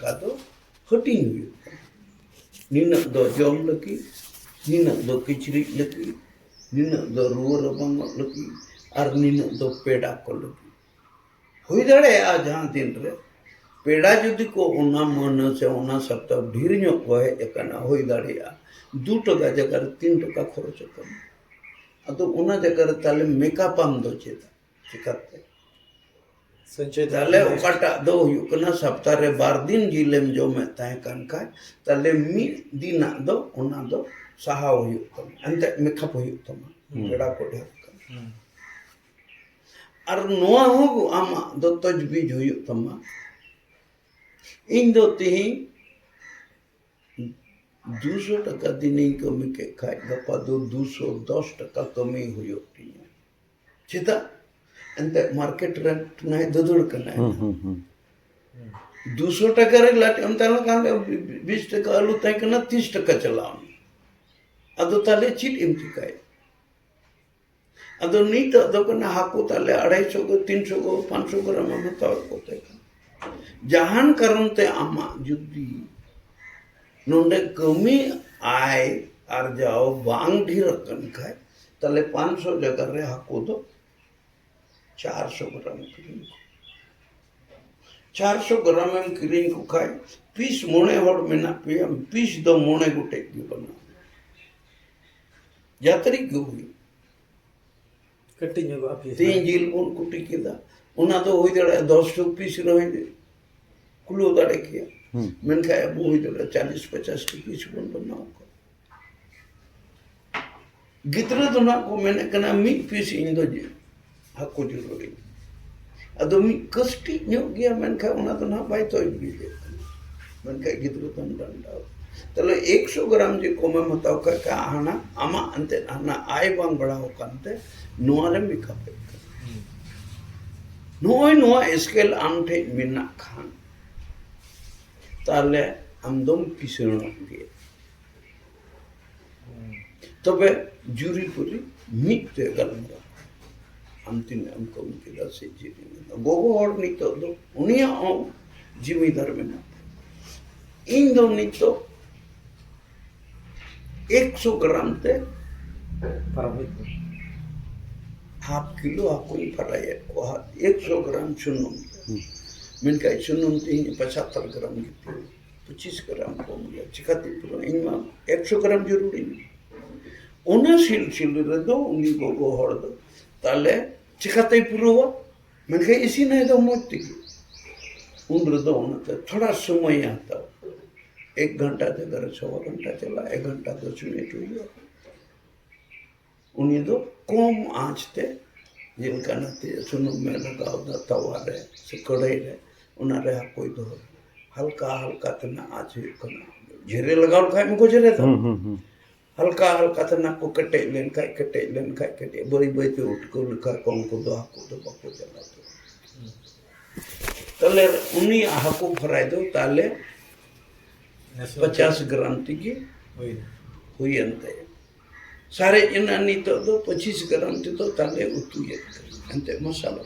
ᱴᱟᱠᱟ ᱫᱚ ᱦᱟᱹᱴᱤᱧ ᱦᱩᱭᱩᱜ ᱠᱟᱱᱟ ᱱᱤᱱᱟᱹᱜ ᱫᱚ ᱡᱚᱢ ᱞᱟᱹᱜᱤᱫ ᱱᱤᱱᱟᱹᱜ ᱫᱚ ᱠᱤᱪᱨᱤᱡ ᱞᱟᱹᱜᱤᱫ ᱱᱤᱱᱟᱹᱜ ᱫᱚ ᱨᱩᱣᱟᱹ ᱨᱟᱵᱟᱝᱚᱜ ᱞᱟᱹᱜᱤᱫ ᱟᱨ ᱱᱤᱱᱟᱹᱜ ᱫᱚ ᱯᱮᱲᱟ ᱠᱚ ᱞᱟᱹᱜᱤᱫ ᱦᱩᱭ ᱫᱟᱲᱮᱭᱟᱜᱼᱟ ᱡᱟᱦᱟᱸ ᱫᱤᱱ ᱨᱮ पेड़ा जुदी को ओना मन से ओना सप्ताह ढेर ᱧᱚᱜ ᱠᱚ ᱦᱮᱡ ᱟᱠᱟᱱᱟ ᱦᱩᱭ ᱫᱟᱲᱮᱭᱟᱜᱼᱟ 2 টাকা ᱡᱟᱭᱜᱟ ᱨᱮ 3 টাকা খরচ ᱟᱠᱟᱱᱟ ᱟᱫᱚ ᱚᱱᱟ ᱡᱟᱭᱜᱟ ᱨᱮ ᱛᱟᱦᱞᱮ ᱢᱮᱠᱟᱯ ᱟᱢ ᱫᱚ ᱪᱮᱫᱟ ᱪᱤᱠᱟᱹᱛᱮ ᱛᱟᱦᱞᱮ ᱚᱠᱟᱴᱟᱜ ᱫᱚ ᱦᱩᱭᱩᱜ ᱠᱟᱱᱟ ᱥᱚᱯᱛᱟᱦ ᱨᱮ 2 ᱫᱤᱱ ᱡᱤᱞᱮᱢ ᱡᱚᱢᱮᱫ ᱛᱟᱦᱮᱸ ᱠᱟᱱ ᱠᱷᱟᱡ ᱛᱟᱦᱞᱮ ᱢᱤᱫ ᱫᱤᱱᱟᱜ ᱫᱚ ᱚᱱᱟ ᱫᱚ ᱥᱟᱦᱟᱣ ᱦᱩᱭᱩᱜ ᱛᱟᱢᱟ ᱮᱱᱛᱮ ᱢᱮᱠᱟᱯ ᱦᱩᱭᱩᱜ ᱛᱟᱢᱟ ᱯᱮᱲᱟ ᱠᱚ ᱰᱷᱮᱨ ᱠᱟᱱᱟ ᱟᱨ ᱱᱚᱣᱟ ᱦᱚᱸ ᱟᱢᱟᱜ ᱫᱚ ᱛᱚᱡᱵᱤᱡ ᱦᱩᱭᱩᱜ ᱛᱟᱢᱟ ᱤᱧ ᱫᱚ ᱛᱤᱦᱤᱧ 200 টাকা দিনেই কমি কে খাই গাপা দো 210 টাকা কমি হুয়ুক তিᱧᱟ ᱪᱮᱫᱟᱜ ᱮᱱᱛᱮ ᱢᱟᱨᱠᱮᱴ ᱨᱮ ᱱᱟᱭ ᱫᱩᱫᱩᱲ ᱠᱟᱱᱟ 200 টাকা ᱨᱮ ᱞᱟᱴ ᱮᱢ ᱛᱟᱞᱟ ᱠᱟᱱ 20 টাকা আলু তাই ᱠᱟᱱᱟ 30 টাকা ᱪᱟᱞᱟᱣ ᱟᱫᱚ ᱛᱟᱞᱮ ᱪᱤᱫ ᱮᱢ ᱪᱤᱠᱟᱭ ᱟᱫᱚ ᱱᱤᱛᱚᱜ ᱫᱚ ᱠᱟᱱᱟ ᱦᱟᱠᱩ ᱛᱟᱞᱮ 250 ᱠᱚ 300 ᱠᱚ 500 গ্রাম ᱦᱟᱛᱟᱣ ᱠᱚᱛᱮ ᱡᱟᱦᱟᱱ ᱠᱟᱨᱚᱱ ᱛᱮ ᱟᱢᱟᱜ ᱡᱩᱫᱤ नोंडे कमी आय आर्जाओ बांग ढेर कन खाए ताले 500 जगह रे हाको दो 400 ग्राम किरिंग 400 ग्राम में किरिंग को खाए पीस मोने होड़ मेना पिया पीस दो मोने गुटे की बना यात्री क्यों हुई कटिंग होगा पीस 3 जिल उन कुटी किदा उना तो होई दड़ा 10 पीस रहे कुलो दड़े किया मैं क्या बोल रहा 40-50 की पीस बन बनाओ गितरे तो ना को मैंने कहना मी पीस इन दो जी हाको जरूरी अदो मी कष्टी न्यो गया मैं क्या उना तो ना भाई तो भी दे मैं क्या गितरे तो डंडा तले 100 ग्राम जी को मैं बताओ का आना आमा अंते आना आय बांग बड़ा हो कांते नोआले मी कापे नोआ स्केल आमठे मिना खान ताले आमदम किसनो गे तबे जुरी पुरी मिते गलमरा अंतिम हमको उनके से जीवी गोगो और नितो दो उनिया ओ जिम्मेदार में इन दो नितो 100 ग्राम ते हाफ किलो आपको फराए को 100 ग्राम सुनो मैं कहीं सुनूं तीन 75 ग्राम की 25 ग्राम कम गया चिकाती पूरा इनमा 100 ग्राम जरूरी नहीं उन्हें सिल रे दो उन्हीं को हड़ दो ताले चिकाती पूरा हुआ मैं कहीं इसी नहीं दो मोती उन रे दो उन्हें थोड़ा समय आता 1 घंटा जगह 6 घंटा चला 1 घंटा 10 मिनट हुई उन्हीं दो कम आंच ते जिनका नती सुनू में लगाओ दा तवा रे से कढ़ाई रे उना रे कोई दो हल्का हल्का तना आंच कना झेरे लगाओ खाए में को झेरे तो हल्का हल्का तना को कटे लेन खाए बड़ी बड़ी पे उठ को लिखा कौन को दो हाको दो बको चला तो तले उन्हीं हाको फ्राई दो ताले 50 ग्राम तिकी हुई अंते सारे इना नी तो दो 25 ग्राम तो ताले उतु ये अंते मसाला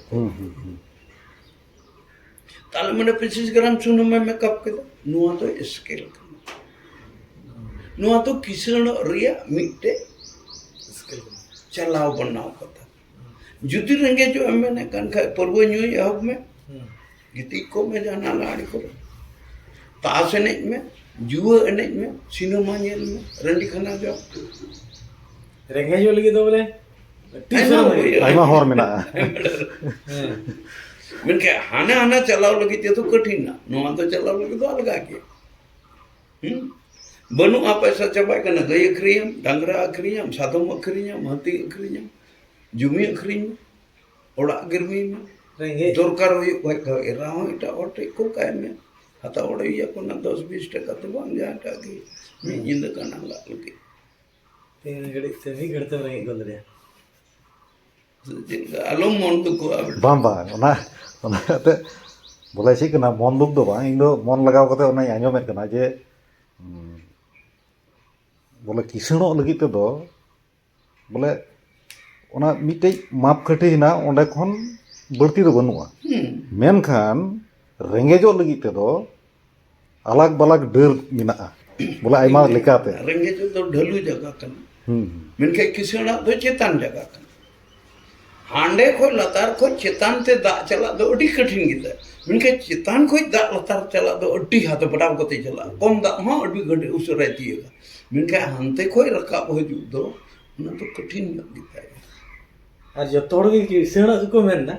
ताले मैंने 25 ग्राम सुनो मैं कप के नुआ तो स्केल नुआ तो किसण रिया मिटे स्केल चलाव बनाओ कथा जुदी रंगे जो मैंने कन खा पर्व न्यू हब में गीति को में जाना लाड़ी को ताश एने में जुआ एने में सिनेमा नेल में रंडी खाना जाओ रेंगे जो लगी तो बोले आइमा हॉर में ना मैं क्या हाना चलाव लगी तो कठिन ना नोआ तो चलाव लगी तो अलगा के बनु आप पैसा चबाय कना गई अखरियम डांगरा अखरियम सादम अखरियम हाथी अखरियम जुमी अखरियम ओड़ा गिरमी में रेंगे दरकार हुई भाई का राहो इटा ओटे को काय में हता ओड़िया को ना 10-20 टका तो बांग जाटा की मैं जिंद कना लगी तीन घड़ी से भी घड़ते रहेंगे गोल रे आलो मन तो को बाम ते बोले ची कना मन दुख दो बांग इंदो मन लगाव कते ओना आंजो में कना जे बोले किसणो लगी ते दो बोले ओना मिटे माप कटे ना ओंडे खन बढ़ती दो बनुआ मेनखान रेंगेजो लगी ते दो alag balag ᱰᱟᱹᱨ ᱢᱮᱱᱟᱜᱼᱟ ᱵᱚᱞᱮ ᱟᱭᱢᱟ ᱞᱮᱠᱟᱛᱮ ᱨᱮᱸᱜᱮᱡ ᱫᱚ ᱰᱷᱟᱹᱞᱩ ᱡᱟᱭᱜᱟ ᱠᱟᱱᱟ ᱢᱮᱱᱠᱷᱟᱱ ᱠᱤᱥᱟᱹᱬᱟᱜ ᱫᱚ ᱪᱮᱛᱟन ᱡᱟᱭᱜᱟ ᱠᱟᱱᱟ ᱦᱟᱸᱰᱮ ᱠᱷᱚᱡ ᱞᱟᱛᱟᱨ ᱠᱷᱚᱡ ᱪᱮᱛᱟन ᱛᱮ ᱫᱟᱜ ᱪᱟᱞᱟᱜ ᱫᱚ ᱟᱹᱰᱤ ᱠᱚᱴᱷᱤᱱ ᱜᱮᱭᱟ ᱢᱮᱱᱠᱷᱟन ᱪᱮᱛᱟन ᱠᱷᱚᱡ ᱫᱟᱜ ᱞᱟᱛᱟर ᱪᱟᱞᱟᱜ ᱫᱚ ᱟᱹᱰᱤ ᱦᱟᱛ ᱵᱟᱰᱟᱣ ᱠᱟᱛᱮ ᱪᱟᱞᱟᱜᱼᱟ ᱠᱚᱢ ᱫᱟᱜ ᱦᱚᱸ ᱟᱹᱰᱤ ᱜᱷᱟᱹᱲᱤ ᱩᱥᱟᱹᱨᱟᱭ ᱛᱤᱭᱳᱜᱟ ᱢᱮᱱᱠᱷᱟन ᱦᱟᱱᱛᱮ ᱠᱷᱚᱡ ᱨᱟᱠᱟᱵ ᱦᱤᱡᱩᱜ ᱫᱚ ᱚᱱᱟ ᱫᱚ ᱠᱚᱴᱷᱤᱱ ᱧᱚᱜ ᱜᱮᱛᱟᱭᱟ ᱟᱨ ᱡᱚᱛᱚ ᱦᱚᱲ ᱜᱮ ᱠᱤᱥᱟᱹᱬᱟᱜ ᱫᱚᱠᱚ ᱢᱮᱱᱫᱟ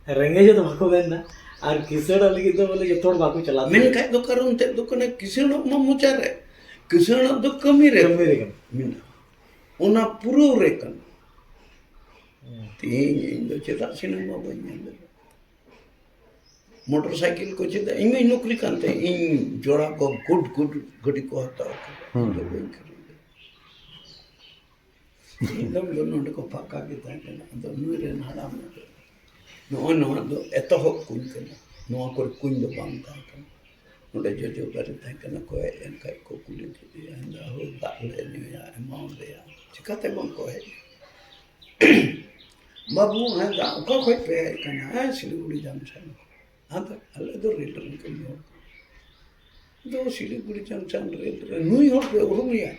ᱨᱮᱸᱜᱮᱡ ᱫᱚ ᱵᱟᱠᱚ ᱢᱮᱱᱫᱟ ᱟᱨ ᱠᱤᱥᱟᱹᱬᱟᱜ ᱞᱟᱹᱜᱤᱫ ᱫᱚ ᱵᱚᱞᱮ ᱡᱚᱛᱚ ᱦᱚᱲ ᱵᱟᱠᱚ ᱪᱟᱞᱟᱜ ᱢᱮᱱᱠᱷᱟᱡ ᱫᱚ ᱠᱟᱨᱚᱱ ᱛᱮᱫ ᱫᱚ ᱠᱟᱱᱟ ᱠᱤᱥᱟᱹᱬᱟᱜ ᱢᱟ ᱢᱚᱪᱟᱨᱮ ᱠᱤᱥᱟᱹᱬᱟᱜ ᱫᱚ ᱠᱟᱹᱢᱤ ᱨᱮ ᱢᱮᱱᱟᱜᱼᱟ ᱚᱱᱟ ᱯᱩᱨᱟᱹᱣ ᱨᱮ ᱠᱟᱱᱟ ᱛᱮᱦᱮᱧ ᱤᱧ ᱫᱚ ᱪᱮᱫᱟᱜ ᱥᱤᱱᱮᱢᱟ ᱵᱟᱹᱧ ᱧᱮᱞ ᱞᱮᱫᱟ मोटर साइकिल को चेदा इन में नौकरी करते इन जोड़ा को गुड गुड गड़ी को हटाओ एकदम दोनों को फाका के ताके ना तो नुरे नाड़ा में नो दो एतो हो कुन करना नो को कुन दो बांग ताके ओडे जो बारे ताके ना को एन काय को कुली थी अंदा हो दाले ने या अमाउंट दे या चिकाते बंग को है बाबू है दा को कोई पे करना है सिलीगुड़ी जाम छन ada ala do rel kan yo do siliguri jangchan rel nui hor pe urum ya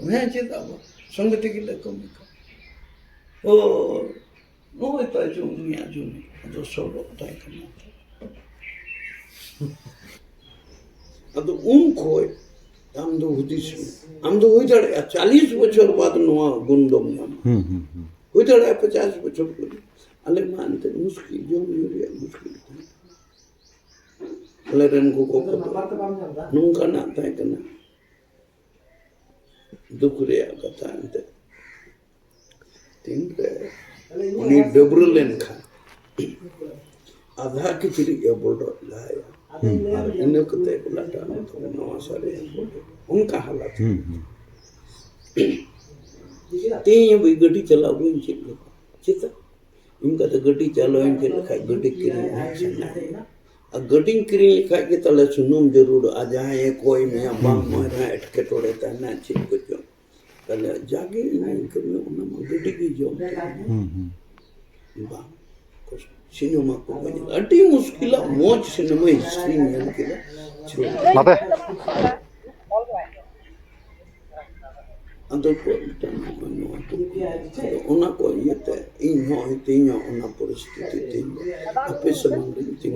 me che da ba sangate ki la kom ka o no eta jo ni a jo ni do solo ta kan ado khoi am do hudis am do hoi dare 40 বছর बाद noa gundom nam hoi dare 50 বছর ale mante muskil jo yuri muskil Leren ko nungka nak tay kena dukure kata ante tingre ni debrlen kha adha kichiri ya bodo laya ar ino kate bulata to nawa sare unka halat te bi gadi chala bu inchil chita इनका तो गड्डी चालो इनके लिखा गड्डी किरी गड्डी किरी लिखा के तले सुनूम जरूर आ जाए कोई में बांग मारा अटके तोड़े तना चिप कुछ तले जागे इनके में उन्हें गड्डी की जो बांग कुछ सिनेमा को बने अटी मुश्किल मौज सिनेमा हिस्ट्री में इनके माते अंदर को ona ko yete inho itinya ona परिस्थिति tin ape samang tin tin